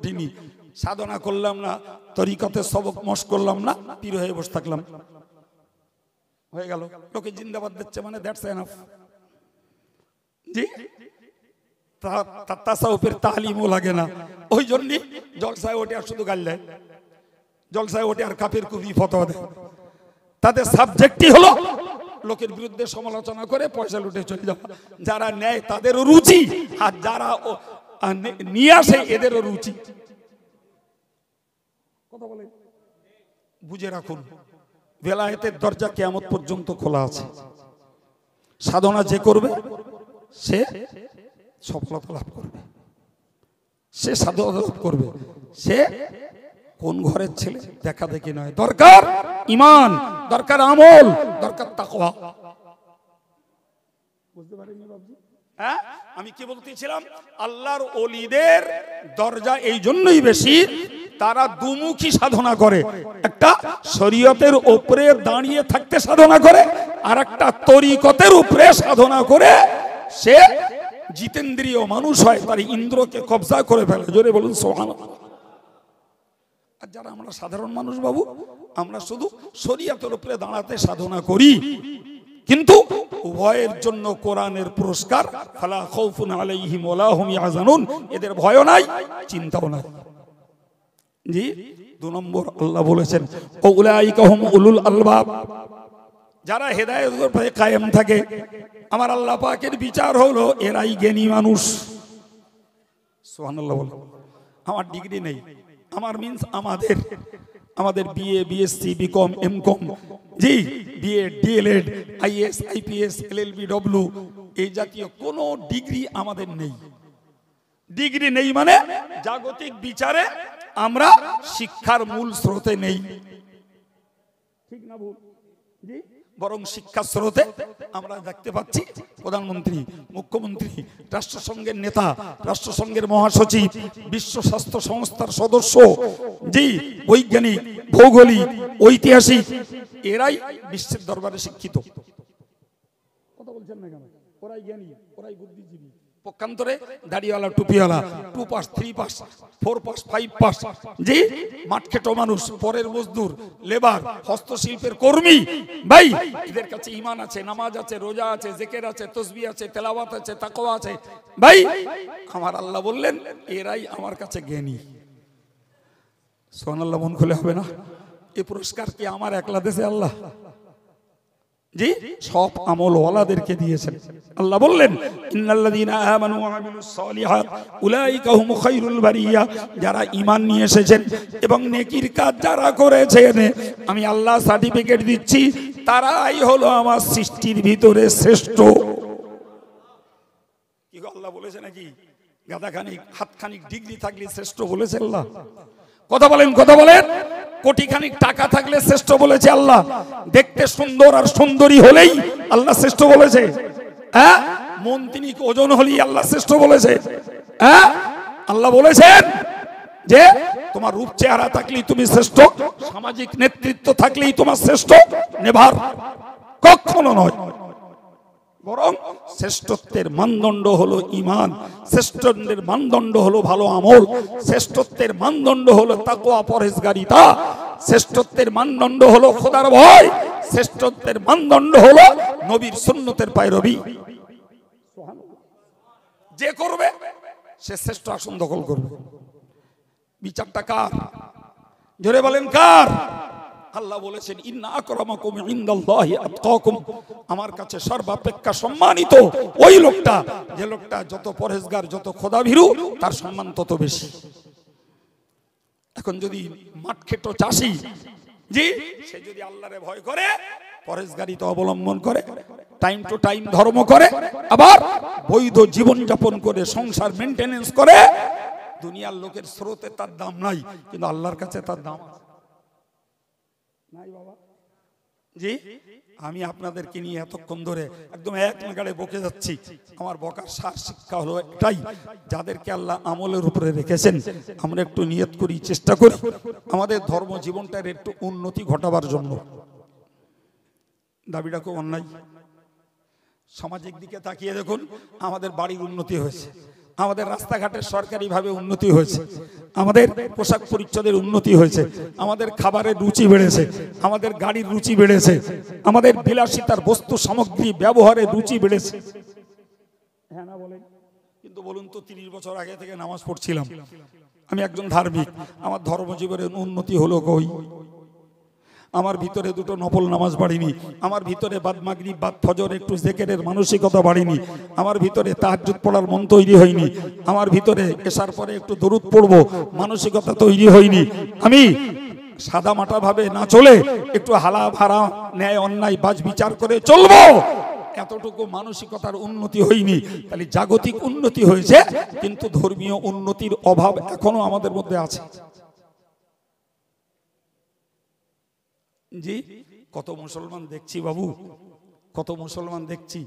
উঠিনি, সাধনা করলাম না, তরিকতে সবক মশ করলাম না, পীর হয়ে বসে থাকলাম, হয়ে গেল। লোকে জিন্দাবাদ দিচ্ছে মানে দ্যাটস এনাফ। জি, তাসাউফের তালিমও লাগে না, ওই জন্যই জলসায় ওঠে আর শুধু গাল দেয়, জলসায় ওঠে আর কাফের কুফরি ফতোয়া দেয়। তাদের সাবজেক্টই হলো লোকের বিরুদ্ধে সমালোচনা করে পয়সা লুটে চলে যাওয়া। যারা নেয় তাদেরও রুচি, আর যারা নিয়ে আসে এদেরও রুচি। কথা বলে বুঝে রাখুন, বেলায়েতের দরজা কিয়ামত পর্যন্ত খোলা আছে। সাধনা যে করবে সে সফলতা লাভ করবে, সে সাধনা লাভ করবে। সে কোন ঘরের ছেলে দেখা দেখি নয়, দরকার ঈমান, দরকার আমল, দরকার তাকওয়া। বুঝতে পারেননি বাবজি? হ্যাঁ, আমি কি বলতেছিলাম, আল্লাহর ওলিদের দরজা এই জন্যই বেশি, তারা দুমুখী সাধনা করে। একটা শরীয়তের উপরে দাঁড়িয়ে থাকতে সাধনা করে, আর একটা তরিকতের উপরে সাধনা করে সে জিতেন্দ্রীয় মানুষ হয়, তার ইন্দ্রকে কবজা করে ফেলে। জোরে বলুন সুবহানাল্লাহ। আর যারা আমরা সাধারণ মানুষ বাবু, আমরা শুধু শরীয়তের উপরে দাঁড়াতে সাধনা করি, কিন্তু উভয়ের জন্য কোরআনের পুরস্কার, ফালা খাউফুন আলাইহিম ওয়ালা হুম ইয়াহজানুন, এদের ভয় নাই, চিন্তাও নাই। জি, 2 নম্বর আল্লাহ বলেছেন উলাইকা হুম উলুল আলবাব, যারা হেদায়েতের উপরে কায়েম থাকে। আমার আল্লাহ পাকের বিচার হলো এরাই জ্ঞানী মানুষ। সুবহানাল্লাহ বলে। আমার ডিগ্রি নেই, আমার মিন্স আমাদের বিএ, বিএসসি, বিকম, এমকম, জি, BEd, DElEd, IAS, IPS, LLB, W, এই জাতীয় কোনো ডিগ্রি আমাদের নেই। ডিগ্রি নেই মানে জাগতিক বিচারে আমরা শিক্ষার মূল স্রোতে নেই, ঠিক না ভুল? জি, বরং শিক্ষার স্রোতে আমরা দেখতে পাচ্ছি প্রধানমন্ত্রী, মুখ্যমন্ত্রী, রাষ্ট্রসংঘের নেতা, রাষ্ট্রসংঘের মহাসচিব, বিশ্ব স্বাস্থ্য সংস্থার সদস্য, জি, বৈজ্ঞানিক, ভৌগোলিক, ঐতিহাসিক, এরাই বিশ্বের দরবারে শিক্ষিত। কথা বলছেন না কেন? ওরাই জ্ঞানী, ওরাই বুদ্ধিজীবী। পক্ষান্তরে দাড়িওয়ালা, টুপিওয়ালা, 2 পাস, 3 পাস, 4 পাস, 5 পাস, জি, মাঠখেটো মানুষ, পরের মজদুর, লেবার, হস্তশিল্পের কর্মী, ভাই এদের কাছে ঈমান আছে, নামাজ আছে, রোজা আছে, জিকির আছে, তাসবিহ আছে, তেলাওয়াত আছে, তাকওয়া আছে। ভাই আমার আল্লাহ বললেন এরাই আমার কাছে জ্ঞানী। সুবহানাল্লাহ, মন খুলে হবে না? এই পুরস্কার কি আমার একলা দেশে আল্লাহ? জি, সব আমল ওয়ালাদেরকে দিয়েছেন। আল্লাহ বললেন ইন্নাল্লাযীনা আমানু ওয়া আমিলুস সালিহাত উলাইকা হুম খায়রুল বারিয়া, যারা ঈমান নিয়ে এসেছেন এবং নেকির কাজ যারা করেছেন, আমি আল্লাহ সার্টিফিকেট দিচ্ছি তারাই হলো আমার সৃষ্টির ভিতরে শ্রেষ্ঠ। কি গো, আল্লাহ বলেছে নাকি গাদাখানিক হাতখানিক ডিগ্রি থাকলে শ্রেষ্ঠ বলেছে আল্লাহ? কথা বলেন, কথা বলেন। কোটিখানিক টাকা থাকলে শ্রেষ্ঠ বলেছে আল্লাহ? দেখতে সুন্দর আর সুন্দরী হলেই আল্লাহ শ্রেষ্ঠ বলেছে? হ্যাঁ, মন তিনি ওজন হলেই আল্লাহ শ্রেষ্ঠ বলেছে? হ্যাঁ, আল্লাহ বলেছেন যে তোমার রূপ চেহারা থাকলেই তুমি শ্রেষ্ঠ, সামাজিক নেতৃত্ব থাকলেই তোমার শ্রেষ্ঠ? নেভার, কখনো নয়। বরং শ্রেষ্ঠত্বের মানদণ্ড হলো ঈমান, শ্রেষ্ঠত্বের মানদণ্ড হলো ভালো আমল, শ্রেষ্ঠত্বের মানদণ্ড হলো তাকওয়া, পরহেজগারিতা, শ্রেষ্ঠত্বের মানদণ্ড হলো খোদার ভয়, শ্রেষ্ঠত্বের মানদণ্ড হলো নবীর সুন্নতের পায়রবি। যে করবে সে শ্রেষ্ঠ আসন দখল করবে। বিচারটা কার? জোরে বলেন কার? আল্লাহ বলেছেন ইন্না আকরামাকুম ইনদাল্লাহি আতকাকুম, আমার কাছে সর্বাপেক্ষা সম্মানিত ওই লোকটা, যে লোকটা যত পরহেজগার, যত খোদাভীরু, তার সম্মান তত বেশি। এখন যদি মাঠখেটো চাষি, জি, সে যদি আল্লাহরে ভয় করে, পরহেজগারিতা অবলম্বন করে, টাইম টু টাইম ধর্ম করে, আবার বৈধ জীবন যাপন করে, সংসার মেইনটেনেন্স করে, দুনিয়ার লোকের স্রোতে তার দাম নাই, কিন্তু আল্লাহর কাছে তার দাম আছে। নাই বাবা? জি, আমি আপনাদেরকে নিয়ে এতক্ষণ ধরে একদম এক নাগাড়ে বকে যাচ্ছি। আমার বকার সার শিক্ষা হলো এটাই, যাদেরকে আল্লাহ আমলের উপরে রেখেছেন আমরা একটু নিয়ত করি, চেষ্টা করি আমাদের ধর্ম জীবনটার একটু উন্নতি ঘটাবার জন্য। দাবিটা খুব অন্যায়। সামাজিক দিকে তাকিয়ে দেখুন, আমাদের বাড়ির উন্নতি হয়েছে, আমাদের রাস্তাঘাটের সরকারিভাবে উন্নতি হয়েছে, আমাদের পোশাক পরিচ্ছদের উন্নতি হয়েছে, আমাদের খাবারের রুচি বেড়েছে, আমাদের গাড়ির রুচি বেড়েছে, আমাদের বিলাসিতার বস্তু সামগ্রী ব্যবহারের রুচি বেড়েছে। হ্যাঁ না বলেন? কিন্তু বলুন তো 30 বছর আগে থেকে নামাজ পড়ছিলাম, আমি একজন ধার্মিক, আমার ধর্মজীবনের উন্নতি হলো কই? আমার ভিতরে দুটো নফল নামাজ বাড়িনি, আমার ভিতরে বাদ মাগরিব বাদ ফজর একটু জিকিরের মানসিকতা বাড়িনি, আমার ভিতরে তাহাজ্জুদ পড়ার মন তৈরি হয়নি, আমার ভিতরে এশার পরে একটু দরুদ পড়বো মানসিকতা তৈরি হয়নি। আমি সাদা মাটা ভাবে না চলে একটু হালা ভাড়া ন্যায় অন্যায় বাজ বিচার করে চলবো, এতটুকু মানসিকতার উন্নতি হয়নি। তাহলে জাগতিক উন্নতি হয়েছে, কিন্তু ধর্মীয় উন্নতির অভাব এখনো আমাদের মধ্যে আছে। জি, কত মুসলমান দেখছি বাবু, কত মুসলমান দেখছি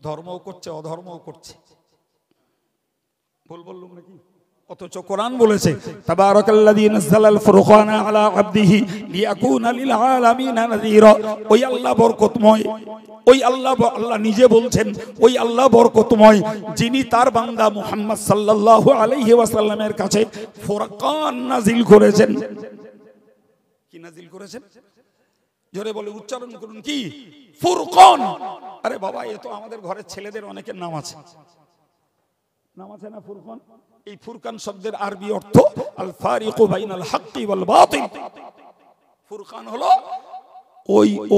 ধর্মও করছে অধর্মও করছে। ভুল বললাম নাকি? অথচ কোরআন বলেছে তাবারাকাল্লাযী নাযালাল ফুরকানা আলা আবদিহি লিয়াকুনা লিল আলামিনা নাযীরা। ওই আল্লাহ বরকতময়, ওই আল্লাহ নিজে বলছেন, ওই আল্লাহ বরকতময় যিনি তার বান্দা মুহাম্মদ সাল্লাল্লাহু আলাইহি ওয়াসাল্লামের কাছে ফুরকান নাজিল করেছেন। কি নাজিল করেছেন? জোরে বলে উচ্চারণ করুন, কি? ফুরকান। আরে বাবা, এ তো আমাদের ঘরের ছেলেদের অনেকের নাম আছে, নাম আছে না ফুরকান? এই ফুরকান শব্দের আরবি অর্থ আল ফারিকু বাইনাল হাক্কি ওয়াল বাতিল। ফুরকান হলো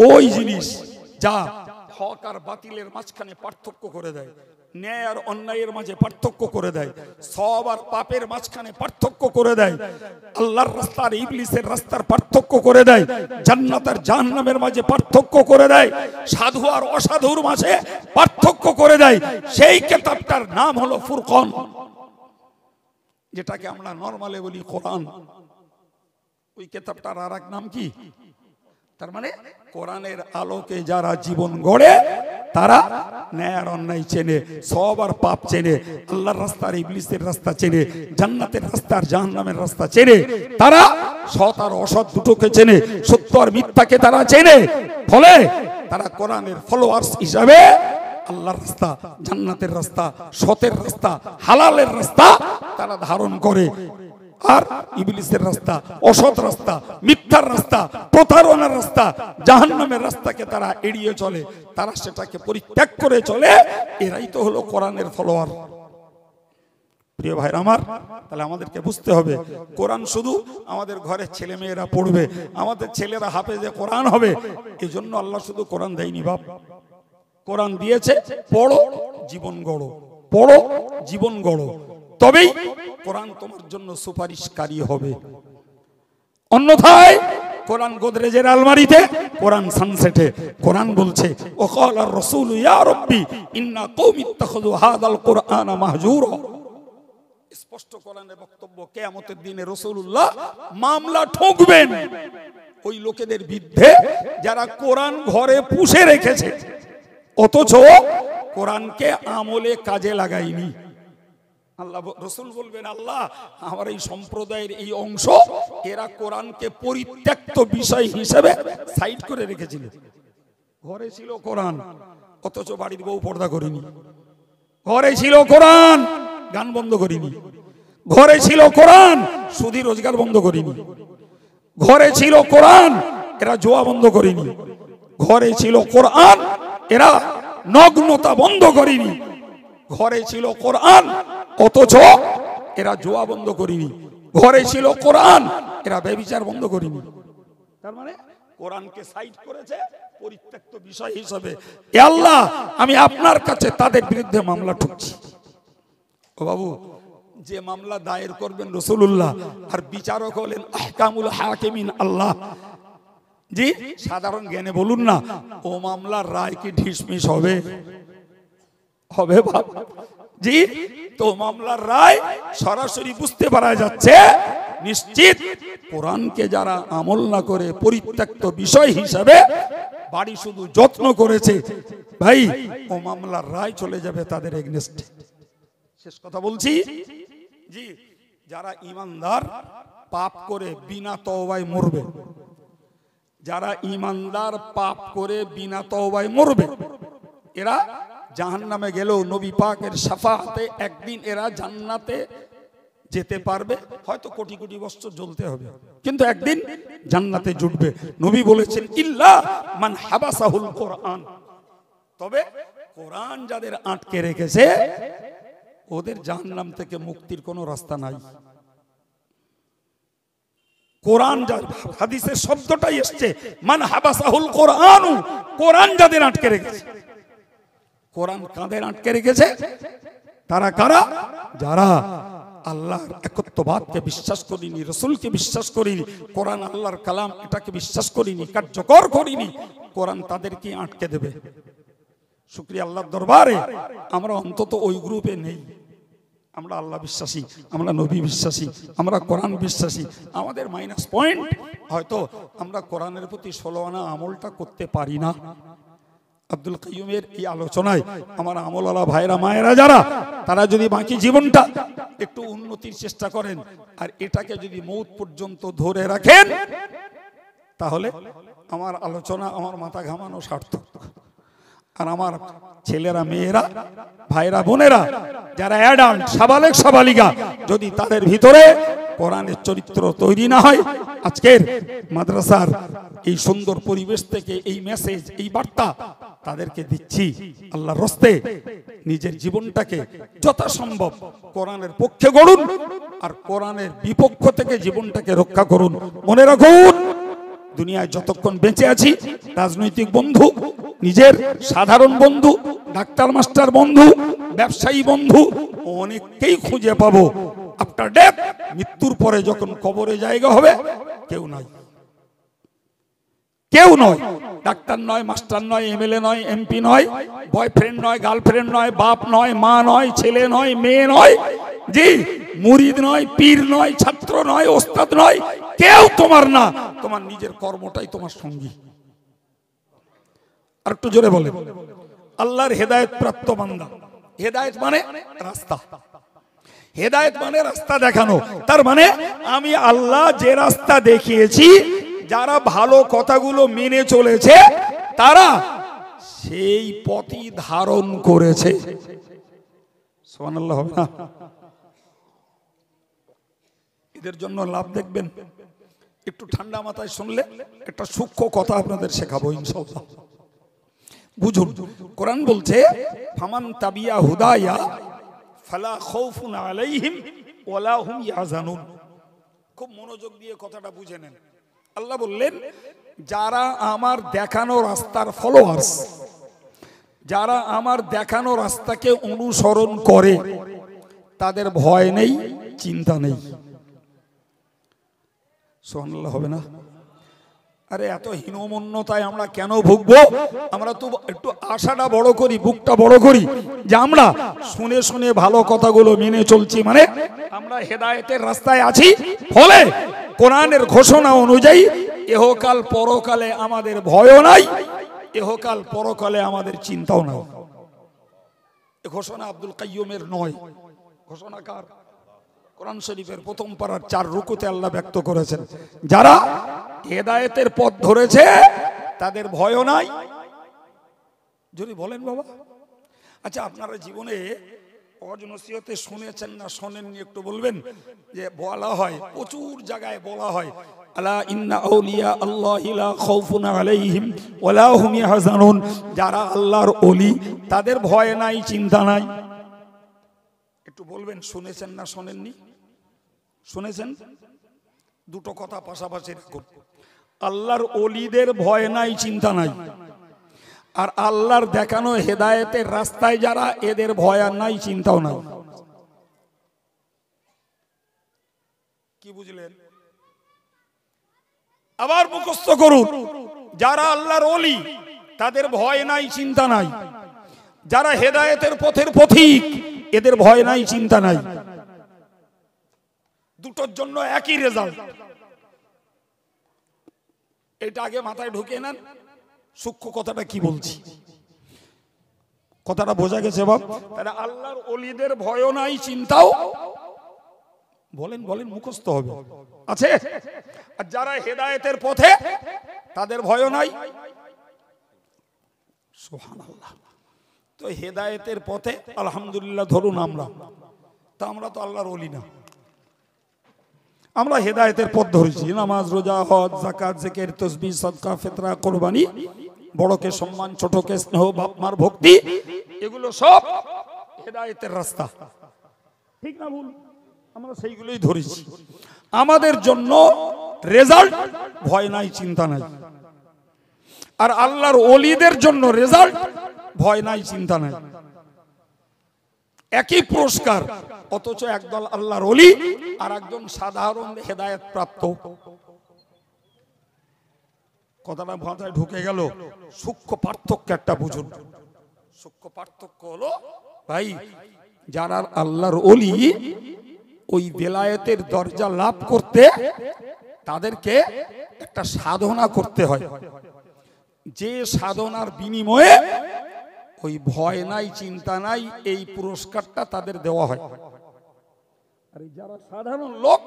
ওই জিনিস যা হক আর বাতিলের মাঝখানে পার্থক্য করে দেয়, ন্যায় আর অন্যায়ের মাঝে পার্থক্য করে দেয়, সওয়াব আর পাপের মাঝখানে পার্থক্য করে দেয়, আল্লাহর রাস্তা আর ইবলিসের রাস্তার পার্থক্য করে দেয়, জান্নাত আর জাহান্নামের মাঝে পার্থক্য করে দেয়, সাধু আর অসাধুর মাঝে পার্থক্য করে দেয়। সেই কিতাবটার নাম হলো ফুরকান, যেটাকে আমরা নরমালে বলি কোরআন। ওই কিতাবটার আরেক নাম কি? তার মানে কোরআনের আলোকে যারা জীবন গড়ে, তারা ন্যায় আর অন্যায় চেনে, সওয়াব আর পাপ চেনে, আল্লাহর রাস্তা আর ইবলিসের রাস্তা চেনে, জান্নাতের রাস্তা আর জাহান্নামের রাস্তা চেনে, তারা সৎ আর অসৎ দুটোকে চেনে, সত্য আর মিথ্যাকে তারা চেনে। ফলে তারা কোরআনের ফলোয়ার্স হিসাবে আল্লাহর রাস্তা, জান্নাতের রাস্তা, সতের রাস্তা, হালালের রাস্তা তারা ধারণ করে, আর ইবলিসের রাস্তা, অসৎ রাস্তা, মিথ্যার রাস্তা, প্রতারণার রাস্তা, জাহান্নামের রাস্তাকে তারা এড়িয়ে চলে, তারা সেটাকে পরিত্যাগ করে চলে। এরাই তো হলো কোরআনের ফলোয়ার। প্রিয় ভাইরা আমার, তাহলে আমাদেরকে বুঝতে হবে কোরআন শুধু আমাদের ঘরের ছেলে মেয়েরা পড়বে, আমাদের ছেলেরা হাফেজে কোরআন হবে, এই জন্য আল্লাহ শুধু কোরআন দেয়নি বাপ। কোরআন দিয়েছে পড়ো জীবন গড়ো, পড়ো জীবন গড়ো, তবেই কোরআন তোমার জন্য সুপারিশকারী হবে। অন্যথায় কোরআন গোদরেজের আলমারিতে, কোরআন সানসেটে। কোরআন বলছে ওয়াকালা রাসূলু ইয়া রাব্বি ইন্না কওমি ইত্তাখাযু হাযাল কুরআনা মাহজুরা। স্পষ্ট কোরআনের বক্তব্য, কিয়ামতের দিনে রাসূলুল্লাহ মামলা ঠুকবেন ওই লোকেদের বিরুদ্ধে যারা কোরআন ঘরে পুষে রেখেছে, অথচ কোরআনকে আমলে কাজে লাগায়নি। আল্লাহ রাসূল বলবেন, আল্লাহ আমার এই সম্প্রদায়ের এই অংশ, এরা কোরআনকে পরিত্যক্ত বিষয় হিসেবে সাইড করে রেখেছিল। ঘরে ছিল কোরআন, অথচ বাড়ির বউ পর্দা করেনি। ঘরে ছিল কোরআন, গান বন্ধ করিনি। ঘরে ছিল কোরআন, সুদী রোজগার বন্ধ করিনি। ঘরে ছিল কোরআন, এরা জুয়া বন্ধ করিনি। ঘরে ছিল কোরআন, এরা নগ্নতা বন্ধ করিনি। ঘরে ছিল কোরআন, অথচ এরা জুয়া বন্ধ করিনি। ঘরে ছিল কোরআন, এরা ব্যভিচার বন্ধ করিনি। তার মানে কোরআনকে সাইড করেছে পরিত্যক্ত বিষয় হিসেবে। এ আল্লাহ, আমি আপনার কাছে তাদের বিরুদ্ধে মামলা ঠুকছি। ও বাবু, যে মামলা দায়ের করবেন রাসূলুল্লাহ, আর বিচারক হলেন আহকামুল হাকিমিন আল্লাহ। জি, সাধারণ জ্ঞানে বলুন না, ও মামলার রায় কি ঢিসমিস হবে? হবে বাবা। জি, তো মামলার রায় সরাসরি বুঝতে পারা যাচ্ছে নিশ্চিত কোরআনকে যারা আমল না করে পরিত্যক্ত বিষয় হিসাবে বাড়ি শুধু যত্ন করেছে, ভাই ও মামলার রায় চলে যাবে তাদের এগনেস্টে। শেষ কথা বলছি, জি, যারা ইমানদার পাপ করে বিনা তওবায় মরবে, যারা ইমানদার পাপ করে বিনা তওবায় মরবে, এরা জাহান্নামে গেলেও নবী পাকের শাফাআতে একদিন এরা জান্নাতে যেতে পারবে। হয়তো কোটি কোটি বছর জ্বলতে হবে, কিন্তু একদিন জান্নাতে জুটবে। নবী বলেছেন ইল্লা মান হাবাসাহুল কোরআন, তবে কোরআন যাদের আটকে রেখেছে ওদের জাহান্নাম থেকে মুক্তির কোনো রাস্তা নাই। কোরআন, হাদিসের শব্দটাই এসছে মান হাবাসাহুল কোরআন, কোরআন যাদের আটকে রেখেছে। কোরআন কাদের আটকে রেখেছে? তারা কারা? যারা আল্লাহর একত্ববাদকে বিশ্বাস করিনি, রসুলকে বিশ্বাস করিনি, কোরআন আল্লাহর কালাম এটাকে বিশ্বাস করিনি, কার্যকর করিনি। কোরআন তাদেরকে আটকে দেবে। শুকরিয়া আল্লাহর দরবারে আমরা অন্তত ওই গ্রুপে নেই। আমরা আল্লাহ বিশ্বাসী, আমরা নবী বিশ্বাসী, আমরা কোরআন বিশ্বাসী। আমাদের মাইনাস পয়েন্ট হয়তো আমরা কোরআনের প্রতি 16 আনা আমলটা করতে পারি না। আব্দুল কাইয়ুমের এই আলোচনায় আমার আমলওয়ালা ভাইরা মায়েরা যারা, তারা যদি বাকি জীবনটা একটু উন্নতির চেষ্টা করেন আর এটাকে যদি মৌত পর্যন্ত ধরে রাখেন, তাহলে আমার আলোচনা, আমার মাথা ঘামানো সার্থক। আর আমার ছেলেরা, মেয়েরা, ভাইরা, বোনেরা যারা অ্যাডাল্ট, সাবালেক সাবালিকা, যদি তাদের ভিতরে কোরআনের চরিত্র তৈরি না হয়, আজকের মাদ্রাসার এই সুন্দর পরিবেশ থেকে এই মেসেজ, এই বার্তা তাদেরকে দিচ্ছি, আল্লাহর রাস্তে নিজের জীবনটাকে যথাসম্ভব কোরআনের পক্ষে গড়ুন আর কোরআনের বিপক্ষ থেকে জীবনটাকে রক্ষা করুন। মনে রাখুন, দুনিয়ায় যতক্ষণ বেঁচে আছি, রাজনৈতিক বন্ধু, নিজের সাধারণ বন্ধু, ডাক্তার মাস্টার বন্ধু, ব্যবসায়ী বন্ধু অনেককেই খুঁজে পাবো। আফটার ডেথ, মৃত্যুর পরে যখন কবরে জায়গা হবে, কেউ নাই, কেউ নয়। ডাক্তার নয়, মাস্টার নয়, এমএলএ নয়, এমপি নয়, বয়ফ্রেন্ড নয়, গার্লফ্রেন্ড নয়, বাপ নয়, মা নয়, ছেলে নয়, মেয়ে নয়, জি, মুরিদ নয়, পীর নয়, ছাত্র নয়, ওস্তাদ নয়, কেউ তোমার না। তোমার নিজের কর্মটাই তোমার সঙ্গী। আর একটু জোরে বলে, আল্লাহর হেদায়েত প্রাপ্ত বান্দা। হেদায়েত মানে রাস্তা, হেদায়েত মানে রাস্তা দেখানো। তার মানে আমি আল্লাহ যে রাস্তা দেখিয়েছি, যারা ভালো কথাগুলো মেনে চলেছে তারা সেই পথই ধারণ করেছে। সুবহানাল্লাহ হবে না? এদের জন্য লাভ দেখবেন। একটু ঠান্ডা মাথায় শুনলে একটা সূক্ষ্ম কথা আপনাদের শেখাবো ইনশাআল্লাহ। বুঝুন, কোরআন বলছে ফামান তাবিয়া হুদায়া ফালা খাউফুন আলাইহিম ওয়ালা হুম ইয়াহজানুন। খুব মনোযোগ দিয়ে কথাটা বুঝে নেন। আল্লাহ বললেন, যারা আমার দেখানো রাস্তার ফলোয়ার্স, যারা আমার দেখানো রাস্তাকে অনুসরণ করে, তাদের ভয় নেই, চিন্তা নেই। সুবহানাল্লাহ হবে না? আরে এত হীনমন্যতায় আমরা কেন ভুগবো? আমরা তো একটু আশাটা বড় করি, বুকটা বড় করি, যে আমরা শুনে শুনে ভালো কথাগুলো মেনে চলছি, মানে আমরা হেদায়েতের রাস্তায় আছি। ফলে কোরআনের ঘোষণা অনুযায়ী ইহকাল পরকালে আমাদের ভয়ও নাই, ইহকাল পরকালে আমাদের চিন্তাও নাই। এই ঘোষণা আব্দুল কাইয়ুমের নয়, ঘোষণা কার? কোরআন শরীফের প্রথম পারার 4 রুকুতে আল্লাহ ব্যক্ত করেছেন, যারা হেদায়েতের পথ ধরেছে তাদের ভয়ও নাই। যদি বলেন বাবা, আচ্ছা আপনারা জীবনে ওয়াজ নসিহতে শুনেছেন না শোনেননি একটু বলবেন? যে বলা হয়, প্রচুর জায়গায় বলা হয়, আলা ইন্না আউলিয়া আল্লাহি লা খাউফুন আলাইহিম ওয়ালা হুম ইয়াহজানুন। যারা আল্লাহর ওলি তাদের ভয় নাই, চিন্তা নাই। একটু বলবেন শুনেছেন না শোনেননি? শুনেছেন? দুটো কথা পাশাপাশি রাখুন। আল্লাহর ওলিদের ভয় নাই, চিন্তা নাই, আর আল্লাহর দেখানো হেদায়েতের রাস্তায় যারা, এদের ভয় আর নাই, চিন্তাও নাই। কি বুঝলেন? আবার মুখস্থ করুন, যারা আল্লাহর ওলি তাদের ভয় নাই, চিন্তা নাই। যারা হেদায়েতের পথের পথিক, এদের ভয় নাই, চিন্তা নাই। দুটোর জন্য একই রেজাল্ট। এটা আগে মাথায় ঢুকিয়ে নেন, সূক্ষ্ম কথাটা কি বলছি। কথাটা বোঝা গেছে বাপ? তাহলে আল্লাহর ওলিদের ভয়ও নাই, চিন্তাও, বলেন বলেন, মুখস্থ হবে, আছে। আর যারা হেদায়েতের পথে, তাদের ভয়ও নাই। সুবহানাল্লাহ। তো হেদায়েতের পথে আলহামদুলিল্লাহ ধরুন আমরা তো আল্লাহর ওলি না, আমরা হেদায়েতের পথ ধরেছি। নামাজ, রোজা, হজ, যাকাত, জিকির, তাসবিহ, সাদকা, ফিতরা, কুরবানি, বড়কে সম্মান, ছোটকে স্নেহ, বাপ মার ভক্তি, এগুলো সব হেদায়েতের রাস্তা, ঠিক না ভুল? আমরা সেইগুলোই ধরেছি। আমাদের জন্য রেজাল্ট ভয় নাই, চিন্তা নাই। আর আল্লাহর ওলিদের জন্য রেজাল্ট ভয় নাই, চিন্তা নাই। একই পুরস্কার, অথচ একদল আল্লাহর ওলি আর একজন সাধারণ হেদায়েত প্রাপ্ত। কথাটা মাথায় ঢুকে গেল? সূক্ষ্ম পার্থক্য একটা বুঝুন। সূক্ষ্ম পার্থক্য হলো, ভাই, যারা আল্লাহর ওলি ওই বেলায়েতের দরজা লাভ করতে তাদেরকে একটা সাধনা করতে হয়, যে সাধনার বিনিময়ে ওই ভয় নাই, চিন্তা নাই, এই পুরস্কারটা তাদের দেওয়া হয়। আর যারা সাধারণ লোক,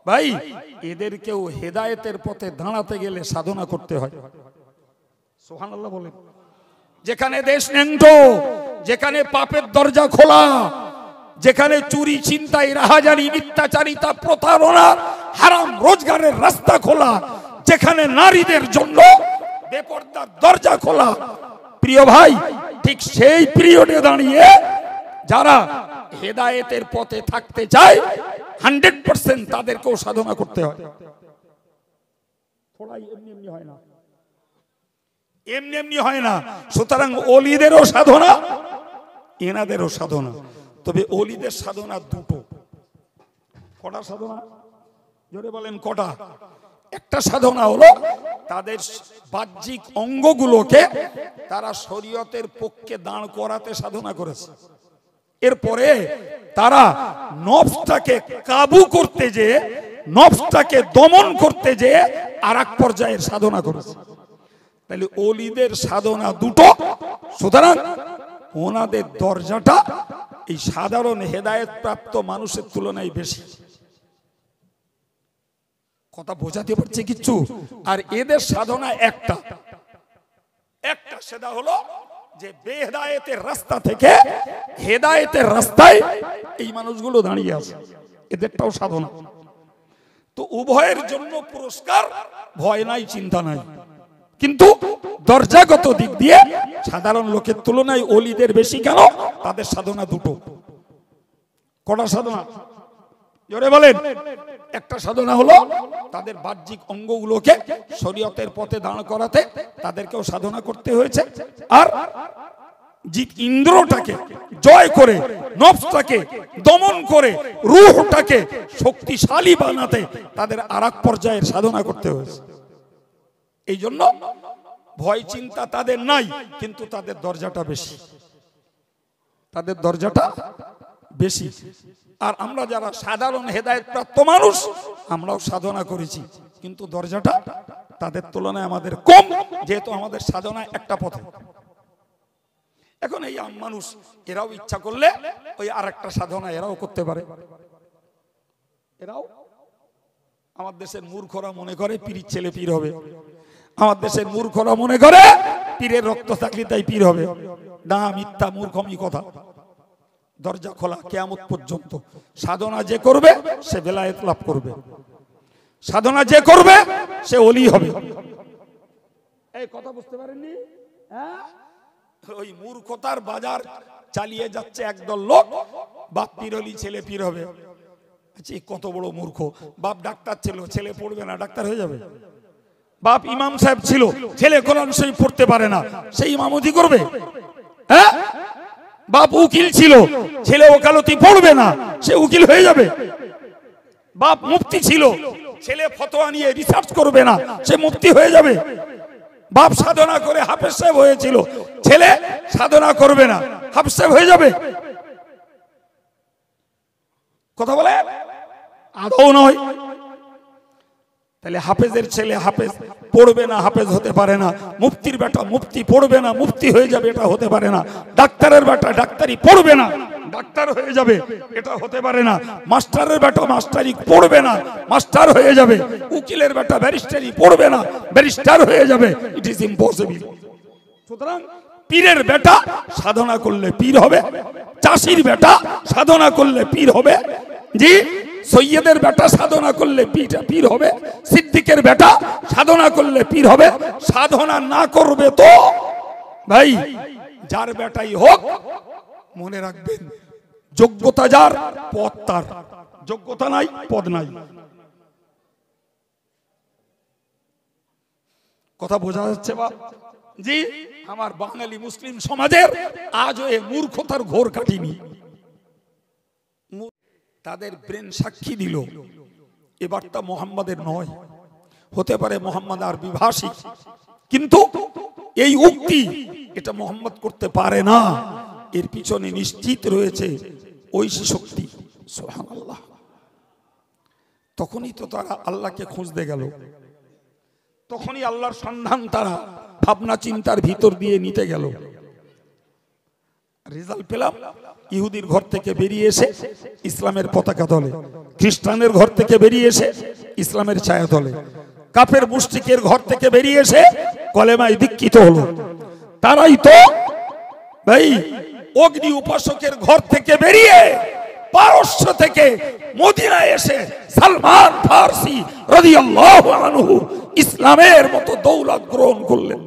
ভাই, এদেরকেও হেদায়েতের পথে দাঁড়াতে গেলে সাধনা করতে হয়। সুবহানাল্লাহ বলেন। যেখানে দেশ নেন্টো, যেখানে পাপের দরজা খোলা, যেখানে চুরি, ছিনতাই, রাহাজানি, মিথ্যাচারিতা, প্রতারণা, হারাম রোজগারের রাস্তা খোলা, যেখানে নারীদের জন্য বেপরদার দরজা খোলা, প্রিয় ভাই, ঠিক সেই পিরিয়ডে দাঁড়িয়ে যারা হেদায়েতের পথে থাকতে চায় 100% তাদেরকেও সাধনা করতে হয়। থোড়াই এমনি এমনি হয় না, এমনি এমনি হয় না। সুতরাং ওলিদেরও সাধনা, এনাদেরও সাধনা। তবে ওলিদের সাধনা দুটো। কটা সাধনা? জোরে বলেন কটা? একটা সাধনা হলো তাদের বাহ্যিক অঙ্গগুলোকে তারা শরীয়তের পক্ষে দাঁড় করাতে সাধনা করেছে। এরপরে তারা নফসটাকে কাবু করতে, যে নফসটাকে দমন করতে, যে আর এক পর্যায়ের সাধনা করেছে। তাহলে ওলিদের সাধনা দুটো। সুতরাং ওনাদের দরজাটা এই সাধারণ হেদায়েত প্রাপ্ত মানুষের তুলনায় বেশি। কথা বোঝাতে পারছে কিচ্ছু? আর এদের সাধনা একটা, সেটা হলো যে বেহেদায়েতের রাস্তা থেকে হেদায়েতের রাস্তায় এই মানুষগুলো দাঁড়িয়ে আছে, এদেরটাও সাধনা। তো উভয়ের জন্য পুরস্কার, ভয় নাই, চিন্তা নাই। কিন্তু দরজাগত দিক দিয়ে সাধারণ লোকের তুলনায় ওলিদের বেশি। কেন? তাদের সাধনা দুটো। কটা সাধনা? জোরে বলেন। একটা সাধনা হলো তাদের বাহ্যিক অঙ্গগুলোকে শরীয়তের পথে দাঁড় করাতে তাদেরকেও সাধনা করতে হয়েছে। আর জিত ইন্দ্রটাকে জয় করে, নফসটাকে দমন করে, রূহটাকে শক্তিশালী বানাতে তাদের আরেক পর্যায়ের সাধনা করতে হয়েছে। এই জন্য ভয় চিন্তা তাদের নাই, কিন্তু তাদের দরজাটা বেশি, তাদের দরজাটা বেশি। আর আমরা যারা সাধারণ হেদায়েত প্রাপ্ত মানুষ, আমরাও সাধনা করেছি, কিন্তু দরজাটা তাদের তুলনায় আমাদের কম, যেহেতু আমাদের সাধনা একটা পথে। এখন এই আম মানুষ, এরাও ইচ্ছা করলে ওই আর একটা সাধনা এরাও করতে পারে। এরাও, আমার দেশের মূর্খরা মনে করে পীরের ছেলে পীর হবে। আমার দেশের মূর্খরা মনে করে পীরের রক্ত থাকলে তাই পীর হবে। না, মিথ্যা, মূর্খমি কথা। দরজা খোলা কিয়ামত পর্যন্ত। সাধনা যে করবে সে বেলায়েত লাভ করবে, সাধনা যে করবে সে ওলি হবে। এই কথা বুঝতে পারেননি? ওই মূর্খতার বাজার চালিয়ে যাচ্ছে একদল লোক। বাপ পীর হলি ছেলে পীর হবে। আচ্ছা, কত বড় মূর্খ! বাপ ডাক্তার ছিল, ছেলে পড়বে না, ডাক্তার হয়ে যাবে। বাপ ইমাম সাহেব ছিল, ছেলে কোরআন শরীফ পড়তে পারে না, সেই ইমামতি করবে? হ্যাঁ? বাপ উকিল ছিল, ছেলে ওকালতি পড়বে না, সে উকিল হয়ে যাবে? বাপ মুফতি ছিল, ছেলে ফতোয়া নিয়ে রিসার্চ করবে না, সে মুফতি হয়ে যাবে? বাপ সাধনা করে হাফেজ সাহেব হয়েছিল, ছেলে সাধনা করবে না, হাফেজ সাহেব হয়ে যাবে? কথা বলে আদৌ নয়। তাহলে হাফেজের ছেলে হাফেজ পড়বে না, হাফেজ হতে পারে না। মুফতির বেটা মুফতি পড়বে না, মুফতি হয়ে যাবে, এটা হতে পারে না। ডাক্তারের বেটা ডাক্তারি পড়বে না, ডাক্তার হয়ে যাবে, এটা হতে পারে না। মাস্টারের বেটা মাস্টারি পড়বে না, মাস্টার হয়ে যাবে। উকিলের বেটা ব্যারিস্টারি পড়বে না, ব্যারিস্টার হয়ে যাবে। It is impossible. সুতরাং পীরের বেটা সাধনা করলে পীর হবে, চাষির বেটা সাধনা করলে পীর হবে, জি সৈয়দের বেটা সাধনা করলে পীর হবে, সিদ্দিকের বেটা সাধনা করলে পীর হবে। সাধনা না করবে তো ভাই যার বেটাই হোক, মনে রাখবেন যোগ্যতা যার পদ তার, যোগ্যতা নাই পদ নাই। কথা বোঝা যাচ্ছে বাপ? জি আমার বাঙালি মুসলিম সমাজের আজও এই মূর্খতার ঘোর কাটিনি। তাদের ব্রেন সাক্ষী দিল এবারটা মোহাম্মদের নয়, হতে পারে মোহাম্মদ আরবি ভাষী, কিন্তু এই উক্তি এটা মোহাম্মদ করতে পারে না, এর পিছনে নিশ্চিত রয়েছে ঐশী শক্তি। সুবহানাল্লাহ। তখনই তো তারা আল্লাহকে খুঁজতে গেল, তখনই আল্লাহর সন্ধান তারা ভাবনা চিন্তার ভিতর দিয়ে নিতে গেল। রেজাল্ট পেলাম ইহুদির ঘর থেকে বেরিয়ে এসে ইসলামের পতাকা তলে, খ্রিস্টানের ঘর থেকে বেরিয়ে এসে ইসলামের ছায়া তলে, কাফের মুশরিকের ঘর থেকে বেরিয়ে এসে কলেমায় দীক্ষিত হলো। তারাই তো ভাই অগ্নি উপাসকের ঘর থেকে বেরিয়ে পারস্য থেকে মদিনায় এসে সালমান ফারসি রাদিয়াল্লাহু আনহু ইসলামের মতো দৌলত গ্রহণ করলেন।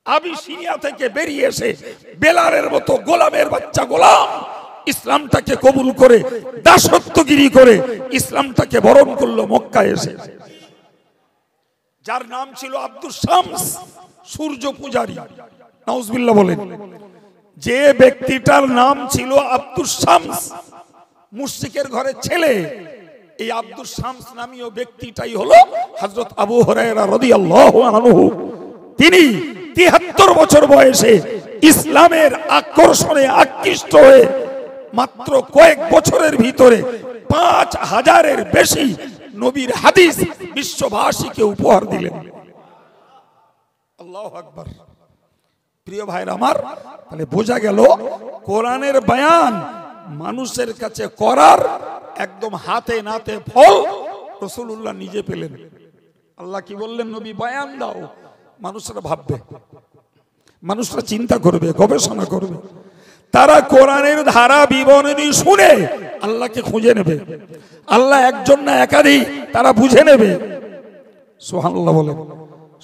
আবিসিনিয়া থেকে বেরিয়ে এসে বেলালের মতো গোলামের বাচ্চা গোলাম ইসলামটাকে কবুল করে দাসত্বগিরি করে ইসলামটাকে বরণ করলো মক্কায় এসে। যার নাম ছিল আব্দুস শামস, সূর্য পূজারী, নাউজুবিল্লাহ বলেন। যে ব্যক্তিটার নাম ছিল আব্দুস শামস, মুশরিকের ঘরের ছেলে, এই আব্দুস শামস নামীয় ব্যক্তিটাই হলো হযরত আবু হুরায়রা রাদিয়াল্লাহু আনহু। তিনি ৭৩ বছর বয়সে ইসলামের আকর্ষণে আকৃষ্ট হয়ে মাত্র কয়েক বছরের ভিতরে ৫,০০০-এর বেশি নবীর হাদিস বিশ্ববাসীকে উপহার দিলেন। আল্লাহু আকবার। প্রিয় ভাইরা আমার, তাহলে বোঝা গেল কোরআনের বয়ান মানুষের কাছে করার একদম হাতে নাতে ফল রাসূলুল্লাহ নিজে পেলেন। আল্লাহ কি বললেন? নবী বয়ান দাও, মানুষরা ভাববে, মানুষরা চিন্তা করবে, গবেষণা করবে, তারা কোরআনের ধারা বিবরণী শুনে আল্লাহকে খুঁজে নেবে। আল্লাহ একজন না একাধিক, তারা বুঝে নেবে। সুবহানাল্লাহ বলেন।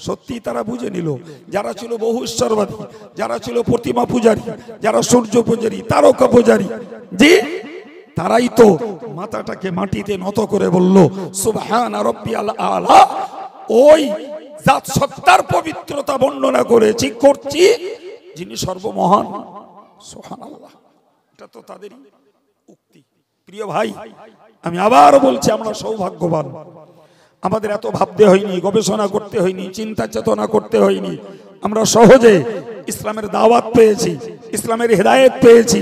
সত্যি তারা বুঝে নিল। যারা ছিল বহু ঈশ্বরবাদী, যারা ছিল প্রতিমা পূজারী, যারা সূর্য পূজারী, তারকা পূজারী, জি তারাই তো মাথাটাকে মাটিতে নত করে বলল সুবহান রাব্বিয়াল আলা। ওই জাত সত্তার পবিত্রতা বর্ণনা করেছি, করছি যিনি সর্বমহান। সুবহানাল্লাহ। এটা তো তাদেরই উক্তি। প্রিয় ভাই, আমি আবার বলছি, আমরা সৌভাগ্যবান। আমাদের এত ভাবতে হয়নি, গবেষণা করতে হয়নি, চিন্তা চেতনা করতে হয়নি। আমরা সহজে ইসলামের দাওয়াত পেয়েছি, ইসলামের হেদায়েত পেয়েছি।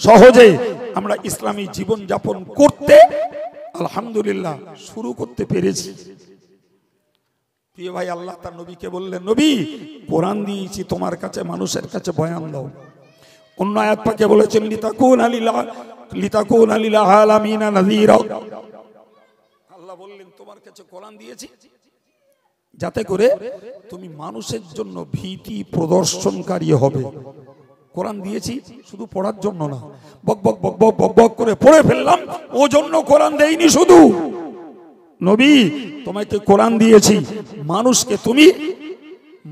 সহজে আমরা ইসলামী জীবন যাপন করতে আলহামদুলিল্লাহ শুরু করতে পেরেছি। প্রিয় ভাই, আল্লাহ তার নবীকে বললেন, নবী কোরআন দিয়েছি তোমার কাছে, মানুষের কাছে বয়ান দাও। অন্য আয়াত পাকে বলেছেন লিতাকুনা লিল আলামিনা নাযীরা। আল্লাহ বললেন তোমার কাছে কোরআন দিয়েছি যাতে করে তুমি মানুষের জন্য ভীতি প্রদর্শনকারী হবে। কোরআন দিয়েছি শুধু পড়ার জন্য না, বক বক বক বক বক বক করে পড়ে ফেললাম ও জন্য কোরআন দেইনি। শুধু নবী তোমাকে কোরআন দিয়েছি মানুষকে তুমি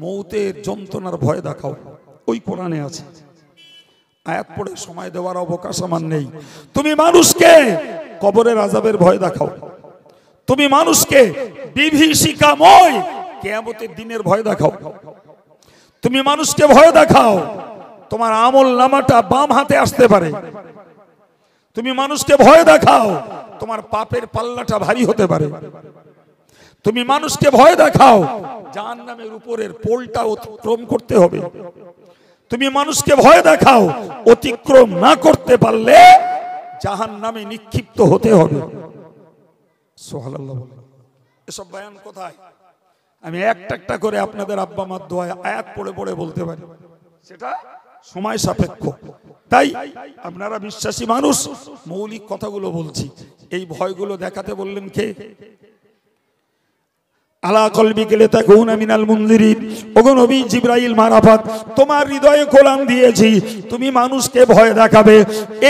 মৌতের যন্ত্রণার ভয় দেখাও। ওই কোরআনে আছে। আয়াত পড়ে সময় দেওয়ার অবকাশ আমার নেই। তুমি মানুষকে কবরের আযাবের ভয় দেখাও, তুমি মানুষকে বিভীষিকাময় কিয়ামতের দিনের ভয় দেখাও, তুমি মানুষকে ভয় দেখাও তোমার আমল নামাটা বাম হাতে আসতে পারে, তুমি মানুষকে ভয় দেখাও তোমার পাপের পাল্লাটা ভারী হতে পারে, তুমি মানুষকে ভয় দেখাও জাহান্নামের উপরের পোলটা অতিক্রম করতে হবে, তুমি মানুষকে ভয় দেখাও অতিক্রম না করতে পারলে জাহান্নামে নিক্ষিপ্ত হতে হবে। সুবহানাল্লাহ। এসব বয়ান কোথায়? আমি একটা একটা করে আপনাদের আব্বা মার দোয়ায় আয়াত পড়ে পড়ে বলতে পারি, সেটা সময় সাপেক্ষ। তাই আপনারা বিশ্বাসী মানুষ, মৌলিক কথাগুলো বলছি। এই ভয়গুলো দেখাতে বললেন কে? আলা কলবিকা লিতাকুনা মিনাল মুনজিরিন। ওগো নবী জিবরাইল মারফত তোমার হৃদয়ে কোরআন দিয়েছি, তুমি মানুষকে ভয় দেখাবে,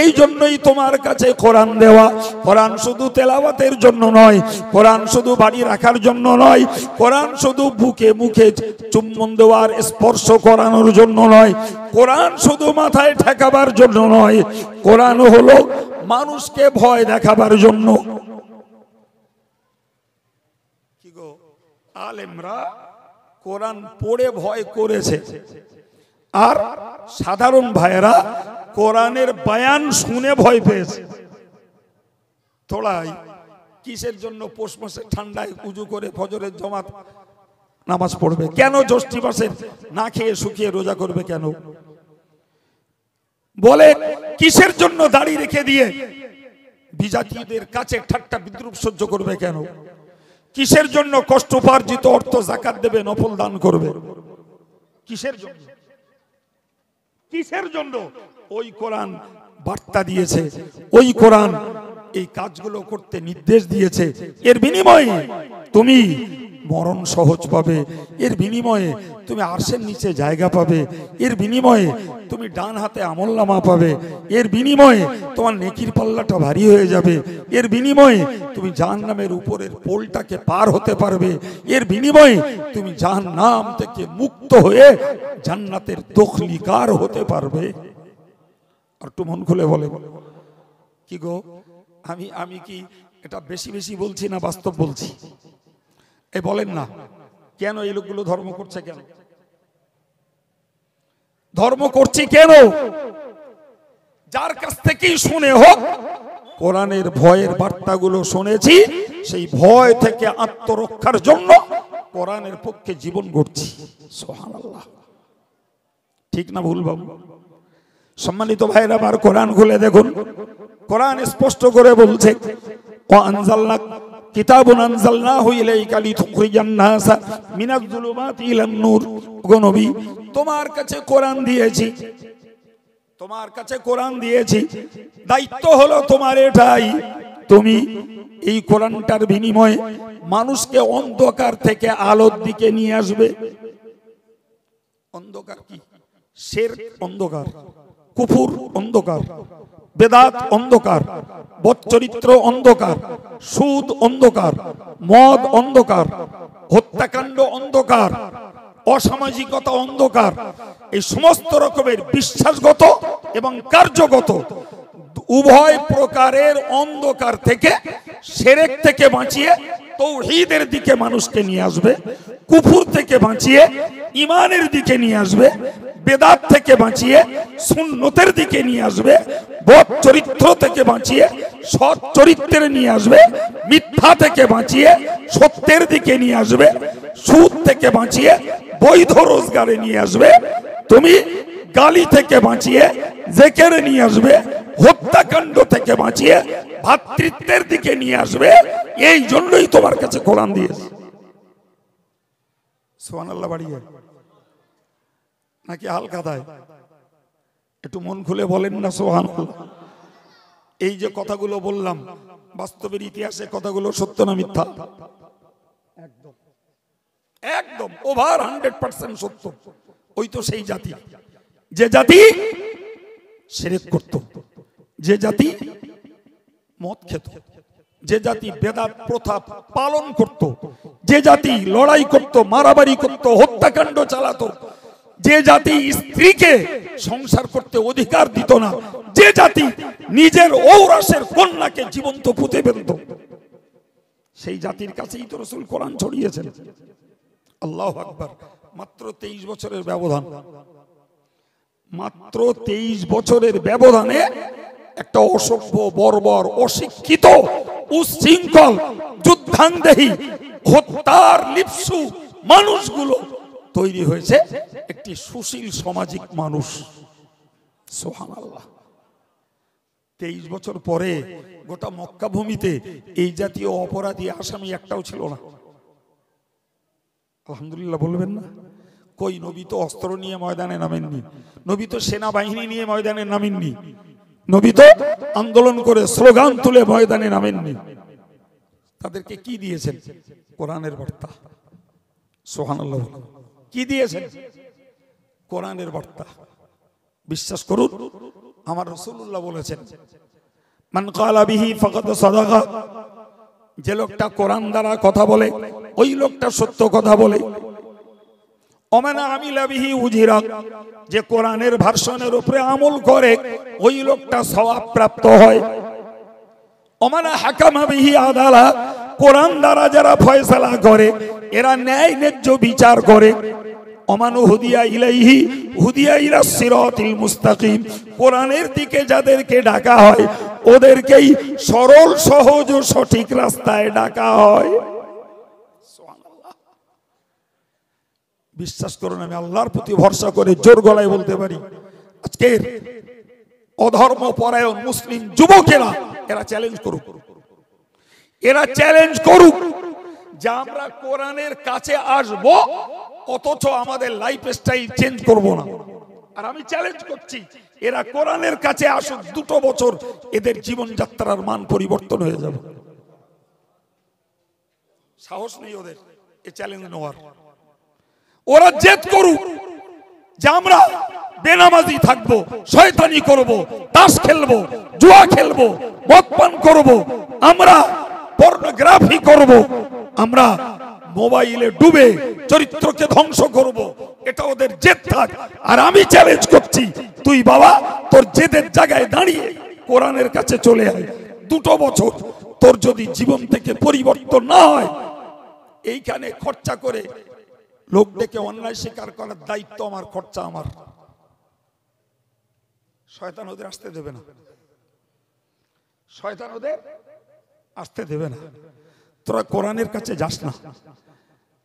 এই জন্যই তোমার কাছে কোরআন দেওয়া। কোরআন শুধু তেলাওয়াতের জন্য নয়, কোরআন শুধু বাড়ি রাখার জন্য নয়, কোরআন শুধু বুকে মুখে চুম্বন দেওয়ার স্পর্শ করানোর জন্য নয়, কোরআন শুধু মাথায় ঠেকাবার জন্য নয়, কোরআন হলো মানুষকে ভয় দেখাবার জন্য। আলেমরা কোরআন পড়ে ভয় করেছে, আর সাধারণ ভাইয়েরা কোরআনের বয়ান শুনে ভয় পেয়েছে। তোলাই কিসের জন্য পৌষ মাসে ঠান্ডায় উজু করে ফজরের জামাত নামাজ পড়বে? কেন জ্যৈষ্ঠ মাসের না খেয়ে শুকিয়ে রোজা করবে? কেন বলে কিসের জন্য দাড়ি রেখে দিয়ে বিজাতীয়দের কাছে ঠাট্টা বিদ্রুপ সহ্য করবে? কেন কিসের জন্য কষ্ট উপার্জিত অর্থ যাকাত দেবে, নফল দান করবে? কিসের জন্য? কিসের জন্য? ওই কোরআন বার্তা দিয়েছে, ওই কোরআন এই কাজগুলো করতে নির্দেশ দিয়েছে। এর বিনিময়ে তুমি মরণ সহজ পাবে, এর বিনিময়ে তুমি আরশের নিচে জায়গা পাবে, এর বিনিময়ে তুমি ডান হাতে আমলনামা পাবে, এর বিনিময়ে তোমার নেকির পাল্লাটা ভারী হয়ে যাবে, এর বিনিময়ে তুমি জাহান্নামের উপরের পোলটাকে পার হতে পারবে, এর বিনিময়ে তুমি জাহান্নাম থেকে মুক্ত হয়ে জান্নাতের দখলিকার হতে পারবে। আর একটু মন খুলে বলে কি গো, আমি কি এটা বেশি বেশি বলছি না বাস্তব বলছি? এই বলেন না, কেন এই লোকগুলো ধর্ম করছে? কেন ধর্ম করছি? কেন? যার কাছ থেকেই শুনে হোক কোরআনের ভয়ের বার্তাগুলো শুনেছি, সেই ভয় থেকে আত্মরক্ষার জন্য কোরআনের পক্ষে জীবন গড়ছি। সুবহানাল্লাহ, ঠিক না ভুল বাবু? সম্মানিত ভাইরা আমার, কোরআন খুলে দেখুন, কোরআন স্পষ্ট করে বলছে ওয়া আনজালনা কিতাবুন আনজালনাহু ইলাইকা লিতুখরিজান নাসা মিনাজ যুলুমাতি ইলান নূর। ওগো নবী, তোমার কাছে কোরআন দিয়েছি, তোমার কাছে কোরআন দিয়েছি, দায়িত্ব হলো তোমার এটাই, তুমি এই কোরআনটার বিনিময়ে মানুষকে অন্ধকার থেকে আলোর দিকে নিয়ে আসবে। অন্ধকার কি? শিরক অন্ধকার, কুফর অন্ধকার, বেদাত অন্ধকার, বদচরিত্র অন্ধকার, সুদ অন্ধকার, মদ অন্ধকার, হত্যাকাণ্ড অন্ধকার, অসামাজিকতা অন্ধকার। এই সমস্ত রকমের বিশ্বাসগত এবং কার্যগত উভয় প্রকারের অন্ধকার থেকে, শিরক থেকে বাঁচিয়ে তাওহীদের দিকে মানুষকে নিয়ে আসবে, কুফর থেকে বাঁচিয়ে ঈমানের দিকে নিয়ে আসবে, বেদাত থেকে বাঁচিয়ে সুন্নতের দিকে নিয়ে আসবে, বদ চরিত্র থেকে বাঁচিয়ে সৎ চরিত্রে নিয়ে আসবে, মিথ্যা থেকে বাঁচিয়ে সত্যের দিকে নিয়ে আসবে, সুদ থেকে বাঁচিয়ে বৈধ রোজগারে নিয়ে আসবে, তুমি গালি থেকে বাঁচিয়ে জিকিরে নিয়ে আসবে, হত্যাকাণ্ড থেকে বাঁচিয়ে ভাতৃত্বের দিকে নিয়ে আসবে। এই জন্যই তোমার কাছে কোরআন দিয়েছে। সুবহানাল্লাহ বাড়িয়ে নাকি হালকা দেয়? একটু মন খুলে বলেন না সুবহানাল্লাহ। এই যে কথাগুলো বললাম, বাস্তবের ইতিহাসে কথাগুলো সত্য না মিথ্যা? একদম একদম ওভার 100% সত্য। ওই তো সেই জাতি, যে জাতি শিরক করত, যে জাতি মদ খেত, যে জাতি বেদাত প্রথা পালন করত, যে জাতি লড়াই করত, মারামারি করত, হত্যাকাণ্ড চালাতো, যে জাতি স্ত্রীকে সংসার করতে অধিকার দিত না, যে জাতি নিজের ঔরসের কন্যাকে জীবন্ত পুঁতে ফেলত, সেই জাতির কাছেই তো রাসূল কোরআন ছড়িয়েছেন। আল্লাহু আকবার। মাত্র 23 বছরের ব্যবধান, মাত্র 23 বছরের ব্যবধানে একটা অসভ্য, বর্বর, অশিক্ষিত, উচ্ছৃঙ্খল, যুদ্ধান্দেহী, হত্যার লিপ্সু মানুষগুলো তৈরি হয়েছে একটি সুশীল সামাজিক মানুষ। সুবহানাল্লাহ। 23 বছর পরে গোটা মক্কা ভূমিতে এই জাতীয় অপরাধী আসামি একটাও ছিল না। আলহামদুলিল্লাহ বলবেন না? কই নবী তো অস্ত্র নিয়ে ময়দানে নামেননি, নবী তো সেনাবাহিনী নিয়ে ময়দানে নামেননি, নবী তো আন্দোলন করে স্লোগান তুলে ময়দানে নামেননি। তাদেরকে কি দিয়েছেন? কোরআনের বার্তা। সুবহানাল্লাহ। কি দিয়েছেন? কোরআনের বার্তা। বিশ্বাস করুন, আমার রাসূলুল্লাহ বলেছেন, মান ক্বালা বিহি ফাকাদ সাদাকা, যে লোকটা কোরআন দ্বারা কথা বলে ওই লোকটা সত্য কথা বলে। ওমান আমিলা বিহি উজিরা, যে কোরআনের ভার্সনের উপরে আমল করে ওই লোকটা সওয়াব প্রাপ্ত হয়। ওমান হাকামা বিহি আদালা, কোরআন দ্বারা যারা ফয়সালা করে এরা ন্যায় ন্যায্য বিচার করে। ওমান হুদিয়া ইলাইহি হুদিয়া ইলা সিরাতিল মুস্তাকিম, কোরআনের দিকে যাদেরকে ডাকা হয় ওদেরকেই সরল সহজ ও সঠিক রাস্তায় ডাকা হয়। বিশ্বাস করুন, আমি আল্লাহর প্রতি ভরসা করে জোর গলায় বলতে পারি, আজকের অধর্ম পরায়ণ মুসলিম যুবকেরা এরা চ্যালেঞ্জ করুক, এরা চ্যালেঞ্জ করুক যে আমরা কোরআনের কাছে আসব অথচ আমাদের লাইফ স্টাইল চেঞ্জ করব না। আর আমি চ্যালেঞ্জ করছি, এরা কোরআনের কাছে আসুক, 2 বছর এদের জীবনযাত্রার মান পরিবর্তন হয়ে যাবে। সাহস নেই ওদের এই চ্যালেঞ্জ নেওয়ার। ওরা জেদ করুক যে আমরা বেনামাজি থাকবো, শয়তানি করব, তাস খেলবো, জুয়া খেলবো, মদ পান করব, আমরা পর্নোগ্রাফি করব, আমরা মোবাইলে ডুবে চরিত্রকে ধ্বংস করব, এটা ওদের জেদ থাক। আর আমি চ্যালেঞ্জ করছি, তুই বাবা তোর জেদের জায়গায় দাঁড়িয়ে কোরআনের কাছে চলে আয়। 2 বছর তোর যদি জীবন থেকে পরিবর্তন না হয়, এইখানে খরচা করে লোক ডেকে অন্যায় স্বীকার করার দায়িত্ব আমার, খরচা আমার। শয়তান ওদের আসতে দেবে না, শয়তান ওদের আসতে দেবে না। তোরা কোরআনের কাছে যাস না।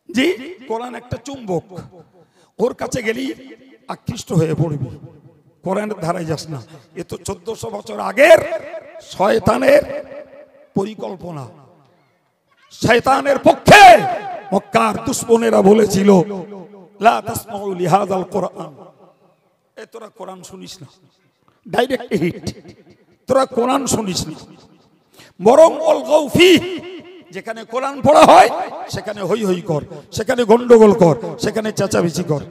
জি, কোরআন একটা চুম্বক, ওর কাছে গেলি আকৃষ্ট হয়ে পড়বি, কোরআনের ধারায় যাস না। এ তো 1400 বছর আগের শয়তানের পরিকল্পনা। শয়তানের পক্ষে মক্কার দুশমনেরা বলেছিল, লা তাসমাউ লিহাযাল কোরআন, এ তোরা কোরআন শুনিস না। ডাইরেক্ট হিট, তোরা কোরআন শুনিস না, বরং অলগাউ ফি, যেখানে কোরআন পড়া হয় সেখানে হই হই কর, সেখানে গন্ডগোল কর, সেখানে চেঁচামেচি কর।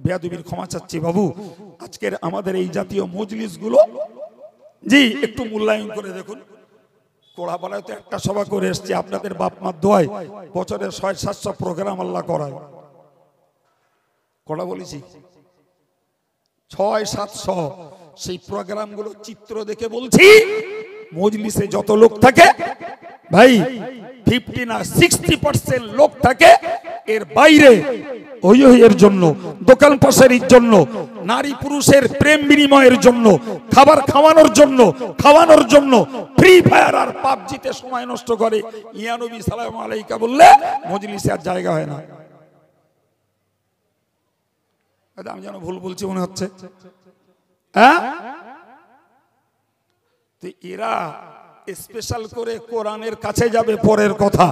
বেয়াদবির ক্ষমা চাচ্ছি বাবু, আজকের আমাদের এই জাতীয় মজলিসগুলো জি একটু মূল্যায়ন করে দেখুন। কোড়াপাড়ায় তো একটা সভা করে এসছে, আপনাদের বাপ মার দোয়ায় বছরে 600-700 প্রোগ্রাম আল্লাহ করায়। কটা বলেছি? 600-700। সেই প্রোগ্রামগুলো চিত্র দেখে বলছি, মজলিসে যত লোক থাকে ভাই 50 না 60% লোক থাকে এর বাইরে ওই এর জন্য, দোকান পাশের জন্য, নারী পুরুষের প্রেম বিনিময়ের জন্য, খাবার খাওয়ানোর জন্য ফ্রি ফায়ার আর পাবজিতে সময় নষ্ট করে। ইয়া নবী সালামু আলাইকা বললে মজলিসে আর জায়গা হয় না। আমি যেন ভুল বলছি মনে হচ্ছে, হ্যাঁ? তো এরা স্পেশাল করে কোরআনের কাছে যাবে পরের কথা,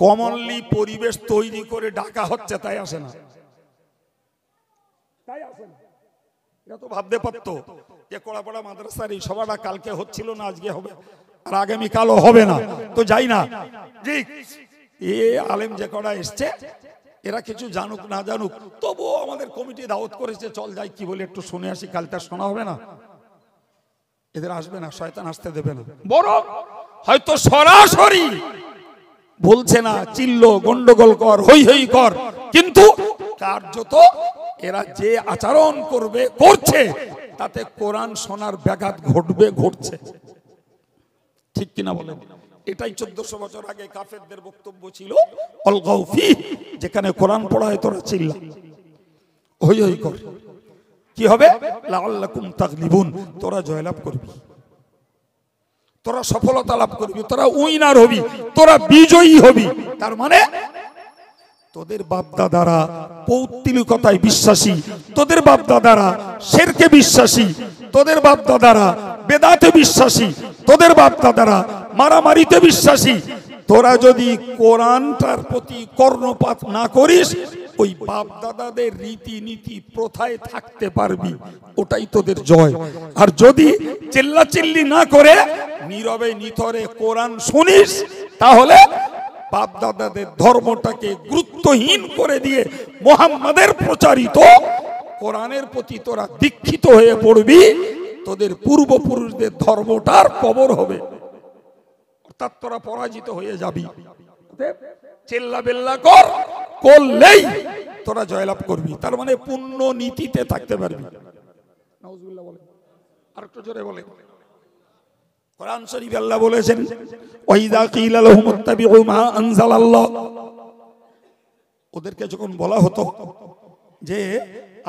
কমনলি পরিবেশ তৈরি করে ডাকা হচ্ছে তাই আসে না। এরা তো ভাবতে পারতো যে কোড়াপাড়া মাদ্রাসার এই সভাটা কালকে হচ্ছিল না, আজকে হবে, আর আগামী কালও হবে না, তো যাই না। জি, এ আলেম যে কটা এসছে এরা কিছু জানুক না জানুক, তবুও আমাদের কমিটি দাওয়াত করেছে, চল যাই কি বলে একটু শুনে আসি, কালটা শোনা হবে না। এদের আসবে না, শয়তান আসতে দেবে না। বরং হয়তো সরাসরি বলছে না, চিল্লো গন্ডগোল কর, হই হই কর, কিন্তু কার্যত এরা যে আচরণ করছে তাতে কোরআন শোনার ব্যাঘাত ঘটছে। ঠিক কিনা বলেন? এটাই 1400 বছর আগে কাফেরদের বক্তব্য ছিল, অলগাউ ফি, যেখানে কোরআন পড়া হয় তোরা চিল্লা হই হই কর। কি হবে? লাআল্লাকুম তাগলিবুন, তোরা জয়লাভ করবি, তোরা সফলতা লাভ করবি, তোরা উইনার হবি, তোরা বিজয়ী হবি। তার মানে তোদের বাপ দাদারা পৌত্তলিকতায় বিশ্বাসী, তোদের বাপ দাদারা শিরকে বিশ্বাসী, তোদের বাপ দাদারা বেদাতে বিশ্বাসী, তোদের বাপ দাদারা মারামারিতে বিশ্বাসী। তোরা যদি কোরআনটার প্রতি কর্ণপাত না করিস, ওই বাপ দাদাদের রীতিনীতি প্রথায় থাকতে পারবি, ওটাই তোদের জয়। আর যদি চিল্লাচিল্লি না করে নীরবে নিথরে কোরআন শুনিস, তাহলে বাপ দাদাদের ধর্মটাকে গুরুত্বহীন করে দিয়ে মুহাম্মাদের প্রচারিত কোরআনের প্রতি তোরা দীক্ষিত হয়ে পড়বি, তোদের পূর্বপুরুষদের ধর্মটার কবর হবে, অর্থাৎ তোরা পরাজিত হয়ে যাবি। চেল্লা বেল্লা করলেই তোরা জয়লাভ করবি, তার মানে পূর্ণ নীতিতে থাকতে পারবি। নাউজুবিল্লাহ বলেন, আর একটু জোরে বলেন। কোরআন শরীফে আল্লাহ বলেছেন, ওয়াইদা কিলা লাহুম ইত্তাবিউ মা আনজালাল্লাহ, ওদেরকে যখন বলা হতো যে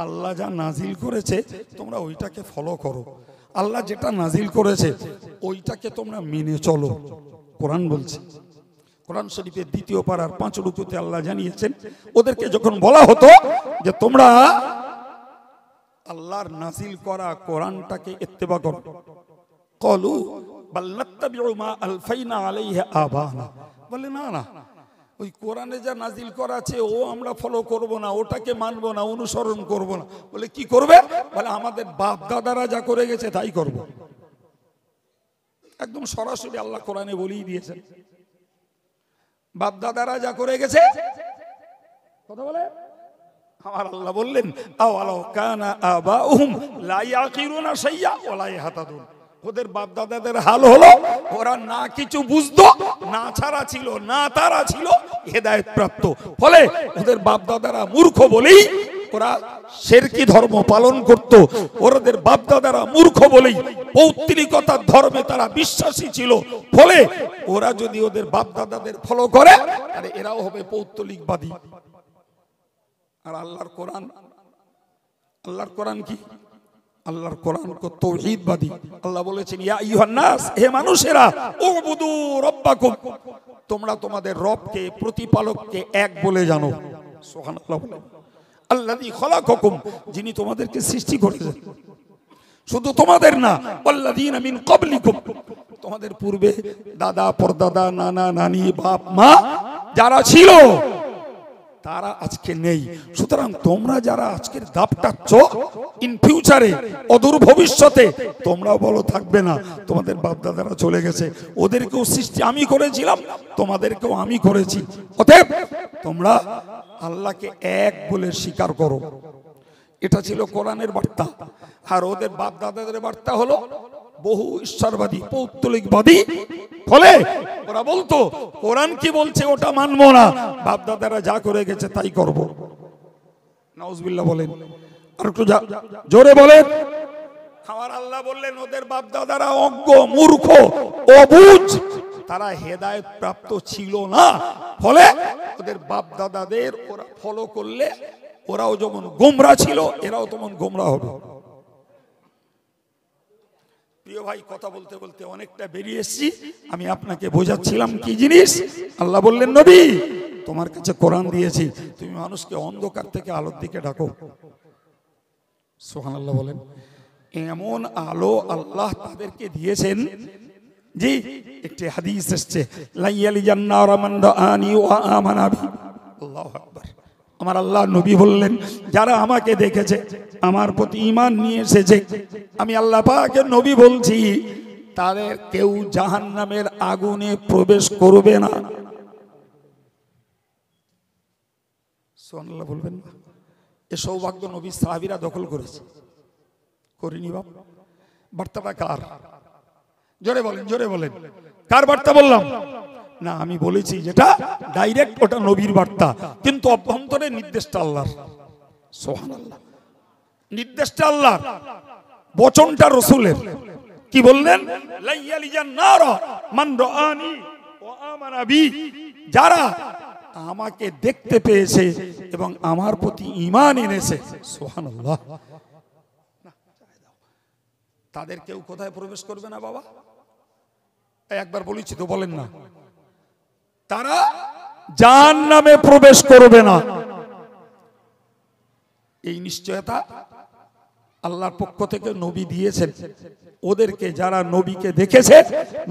আল্লাহ যা নাজিল করেছে তোমরা ওইটাকে ফলো করো, আল্লাহ যেটা নাজিল করেছে ওইটাকে তোমরা মেনে চলো। কোরআন বলছে, কোরআন শরীফের 2 পারার 5 রুকুতে আল্লাহ জানিয়েছেন, ওদেরকে যখন বলা হতো যে তোমরা আল্লাহর নাজিল করা কোরআনটাকে ইত্তেবা করো, ক্বালু বাল নাত্তাবিউ মা আলফাইনা আলাইহি আবানা, বলে না না, ওই কোরআনে যা নাজিল করা আছে ও আমরা ফলো করব না, ওটাকে মানব না, অনুসরণ করব না। বলে কি করবে? বলে আমাদের বাপ দাদারা যা করে গেছে তাই করব। একদম সরাসরি আল্লাহ কোরআনে বলেই দিয়েছেন, বাপ দাদারা যা করে গেছে। কথা বলে আমার আল্লাহ বললেন, আওয়ালাউ কানা আবাউহুম লা ইয়াকিলুনা শাইয়া ওয়া লা ইয়াহতাদুন, ওদের বাপ দাদাদের হাল হলো ওরা না কিছু বুঝতো, না ছাড়া ছিল, না তারা ছিল হেদায়েত প্রাপ্ত। ফলে ওদের বাপ দাদারা মূর্খ বলেই ওরা শিরকি ধর্ম পালন করত, ওদের বাপ দাদারা মূর্খ বলেই পৌত্রিকতার ধর্মে তারা বিশ্বাসী ছিল। ফলে ওরা যদি ওদের বাপ দাদাদের ফলো করে তাহলে এরাও হবে পৌত্তলিকবাদী। আর আল্লাহর কোরআন কি? আল্লাহর কোরআন কো তাওহীদবাদী। আল্লাহ বলেছেন, ইয়া আইয়ুহান নাস, হে মানুষেরা, উবুদু রাব্বাকুম, তোমরা তোমাদের রবকে, প্রতিপালককে এক বলে জানো। সুবহানাল্লাহ। আল্লাযী খলাকাকুম, যিনি তোমাদেরকে সৃষ্টি করেছেন। শুধু তোমাদের না, আল্লাযীনা মিন ক্বাবলিকুম, তোমাদের পূর্বে দাদা পরদাদা নানা নানি বাপ মা যারা ছিল তারা আজকে নেই। সুতরাং তোমরা যারা আজকের দাপটাচ্ছ, ইন ফিউচারে অদূর ভবিষ্যতে তোমরা বলো থাকবে না, তোমাদের বাপ দাদারা চলে গেছে, ওদেরকেও সৃষ্টি আমি করেছিলাম, তোমাদেরকেও আমি করেছি। অতএব তোমরা আল্লাহকে এক বলে স্বীকার করো। এটা ছিল কোরআনের বার্তা। আর ওদের বাপ দাদাদের বার্তা হলো বহু ঈশ্বরবাদী, পৌত্তলিকবাদী। ফলে ওরা বলতো কোরআন কি বলছে ওটা মানবো না, বাপ দাদারা যা করে গেছে তাই করব। নাউজুবিল্লাহ বলেন, আর একটু জোরে বলেন। আমার আল্লাহ বললেন ওদের বাপ দাদারা অজ্ঞ, মূর্খ, অবুঝ, তারা হেদায়েত প্রাপ্ত ছিল না। ফলে ওদের বাপ দাদাদের ওরা ফলো করলে ওরাও যেমন গোমরা ছিল এরাও তেমন গোমরা হবে। প্রিয় ভাই, কথা বলতে বলতে অনেকটা বেরিয়ে এসেছি। আমি আপনাকে বোঝাচ্ছিলাম কি জিনিস। আল্লাহ বললেন, নবী তোমার কাছে কোরআন দিয়েছি, তুমি মানুষকে অন্ধকার থেকে আলোর দিকে ডাকো। সুবহানাল্লাহ বলেন। এমন আলো আল্লাহ তাদেরকে দিয়েছেন। জি, একটি হাদিস এসেছে, লাইয়ালি জান্নারা মান রাআনি ওয়া আমানা বি। আল্লাহু আকবার। আমার আল্লাহ নবী বললেন, যারা আমাকে দেখেছে, আমার প্রতি ঈমান নিয়ে এসেছে, আমি আল্লাহ পাকের নবী বলছি, তাদের কেউ জাহান্নামের আগুনে প্রবেশ করবে না। সুবহানাল্লাহ বলবেন না? এ সৌভাগ্য নবী সাহাবীরা দখল করেছে, করিনি বাপ? বার্তাটা কার? জোরে বলেন, জোরে বলেন। কার বার্তা বললাম? না, আমি বলেছি যেটা ডাইরেক্ট ওটা নবীর বার্তা, কিন্তু অভ্যন্তরে নির্দেশটা আল্লাহর। সুবহানাল্লাহ। নির্দেশটা আল্লাহর, বচনটা রাসূলের। কি বললেন? লাইয়ালিজান নারা মান রাআনি ওয়া আমানা বি, যারা আমাকে দেখতে পেয়েছে এবং আমার প্রতি ঈমান এনেছে। সুবহানাল্লাহ। তাদের কেউ কোথায় প্রবেশ করবে না বাবা? একবার বলেছি তো, বলেন না? তারা জাহান্নামে প্রবেশ করবে না। এই নিশ্চয়তা আল্লাহর পক্ষ থেকে নবী দিয়েছেন। ওদেরকে যারা নবীকে দেখেছে,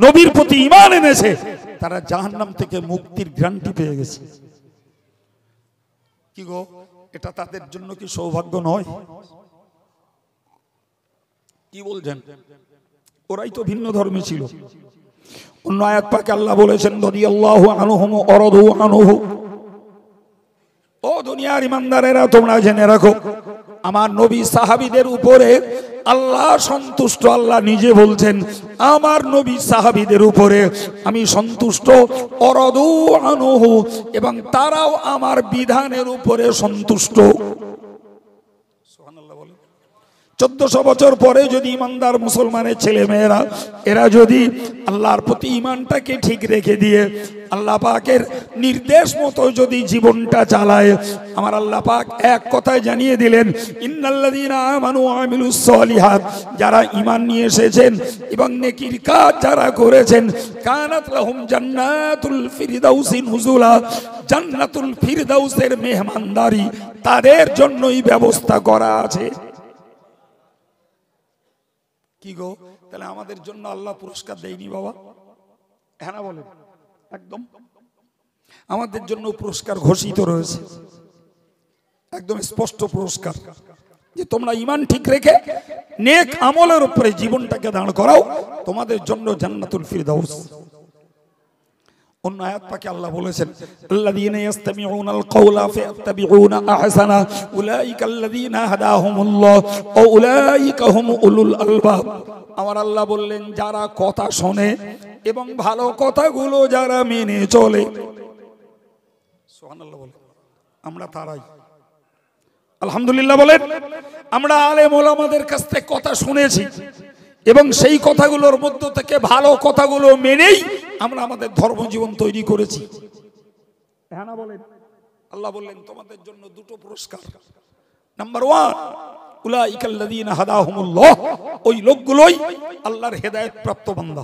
নবীর প্রতি ঈমান এনেছে, তারা জাহান্নাম থেকে মুক্তির গ্যারান্টি পেয়ে গেছে। কি গো, এটা তাদের জন্য কি সৌভাগ্য নয়? কি বলছেন? ওরাই তো ভিন্ন ধর্মে ছিল, অন্য আয়াত পাকে আল্লাহ বলেছেন রাদিয়াল্লাহু আনহুম ওয়া রাদু আনহু। ও দুনিয়ার ইমানদারেরা তোমরা জেনে রাখো আমার নবী সাহাবীদের উপরে আল্লাহ সন্তুষ্ট। আল্লাহ নিজে বলছেন আমার নবী সাহাবীদের উপরে আমি সন্তুষ্ট, অরদু আনহু, এবং তারাও আমার বিধানের উপরে সন্তুষ্ট। সুবহানাল্লাহ বলেন। 1400 বছর পরে যদি ইমানদার মুসলমানের ছেলে মেয়েরা এরা যদি আল্লাহর প্রতি ইমানটাকে ঠিক রেখে দিয়ে আল্লাহ পাকের নির্দেশ মতো যদি জীবনটা চালায়, আমার আল্লাহ পাক এক কথায় জানিয়ে দিলেন ইন্নাল্লাযীনা আমানু ওয়া আমিলুস সলিহাত, যারা ঈমান নিয়ে এসেছেন এবং নেকির কাজ যারা করেছেন, কানাত লাহুম জান্নাতুল ফিরদাউসি নুজুলা, জান্নাতুল ফিরদাউসের মেহমানদারি তাদের জন্যই ব্যবস্থা করা আছে। কি গো, তাহলে আমাদের জন্য আল্লাহ পুরস্কার দেয়নি বাবা? হ্যাঁ না বলেন? একদম আমাদের জন্য পুরস্কার ঘোষিত রয়েছে, একদম স্পষ্ট পুরস্কার, যে তোমরা ঈমান ঠিক রেখে নেক আমলের উপরে জীবনটাকে দাঁড় করাও, তোমাদের জন্য জান্নাতুল ফিরদাউস। অন্য আয়াত পাকে আল্লাহ বলেছেন আল্লাযীনা ইসতামিউনাল কাওলা ফায়াত্তাবিউনা আহসানা উলাইকা আল্লাযীনা হাদাহুমুল্লাহ ওয়া উলাইকা হুম উলুল আলবাব। আমার আল্লাহ বললেন যারা কথা শোনে এবং ভালো কথাগুলো যারা মেনে চলে, সুবহানাল্লাহ বলেন, আমরা তারাই। আলহামদুলিল্লাহ বলেন। আমরা আলেম ওলামাদের কাছ থেকে কথা শুনেছি এবং সেই কথাগুলোর মধ্য থেকে ভালো কথাগুলো মেনেই আমরা আমাদের ধর্মজীবন তৈরি করেছি। হ্যাঁ না বলেন? আল্লাহ বললেন তোমাদের জন্য দুটো পুরস্কার। নাম্বার 1, উলাইকাল্লাযীনা হাদাহুমুল্লাহ, ওই লোকগুলোই আল্লাহর হেদায়েত প্রাপ্ত বান্দা।